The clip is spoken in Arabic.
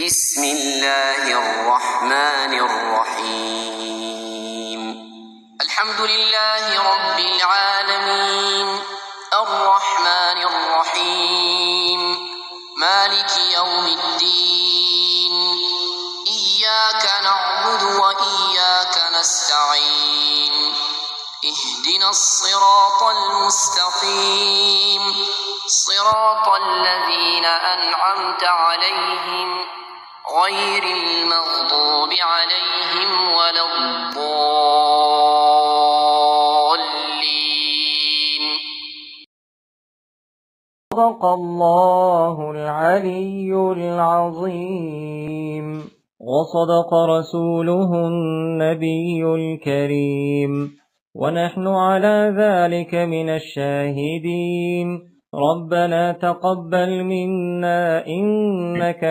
بسم الله الرحمن الرحيم الحمد لله رب العالمين الرحمن الرحيم مالك يوم الدين إياك نعبد وإياك نستعين اهدنا الصراط المستقيم صراط الذين أنعمت عليهم غير المغضوب عليهم ولا الضالين. صدق الله العلي العظيم وصدق رسوله النبي الكريم ونحن على ذلك من الشاهدين. ربنا تقبل منا إنك